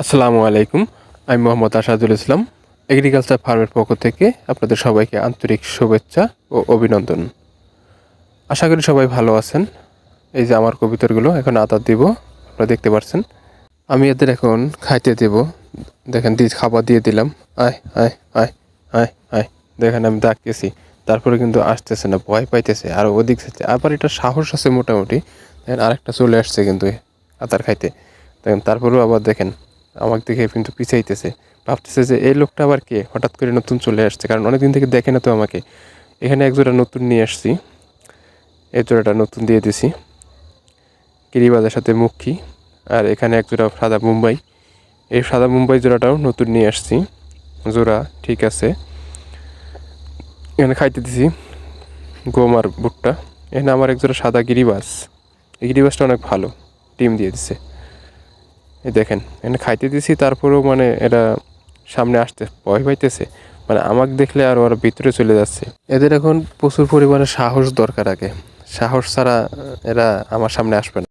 আসসালামু আলাইকুম। আমি মোহাম্মদ আসাদুল ইসলাম। এগ্রিকালচার ফার্মের পক্ষ থেকে আপনাদের সবাইকে আন্তরিক শুভেচ্ছা ও অভিনন্দন। আশা করি সবাই ভালো আছেন। এই যে আমার কবুতরগুলো এখন আদার দিব, আপনারা দেখতে পাচ্ছেন। আমি এদের এখন খাইতে দেব। দেখেন খাবার দিয়ে দিলাম। আয় আয় আয় আয় আয়, দেখেন আমি ডাকতেছি, তারপরে কিন্তু আসতেছে না, ভয় পাইতেছে আর ওদিক থেকে আবার এটা সাহস আছে মোটামুটি। দেখেন আরেকটা চলে আসছে কিন্তু আদার খাইতে। দেখেন তারপরেও আবার দেখেন আমাকে দেখে কিন্তু পিছাইতেছে, ভাবতেছে যে এই লোকটা আবার কে, হঠাৎ করে নতুন চলে আসছে, কারণ অনেকদিন থেকে দেখে না তো আমাকে। এখানে এক জোড়া নতুন নিয়ে আসছি, এই জোড়াটা নতুন দিয়ে দিছি কিরিবাজের সাথে মুখী। আর এখানে এক জোড়া সাদা মুম্বাই, এই সাদা মুম্বাই জোড়াটাও নতুন নিয়ে আসছি। জোড়া ঠিক আছে। এখানে খাইতে দিছি গম আর ভুট্টা। এখানে আমার এক জোড়া সাদা গিরিবাজ, এই গিরিবাজটা অনেক ভালো, ডিম দিয়ে দিছে। এই দেখেন এখানে খাইতে দিছি, তারপরেও মানে এরা সামনে আসতে ভয় পাইতেছে, মানে আমাকে দেখলে আর ওরা ভিতরে চলে যাচ্ছে। এদের এখন প্রচুর পরিমাণে সাহস দরকার, আগে সাহস ছাড়া এরা আমার সামনে আসবে না।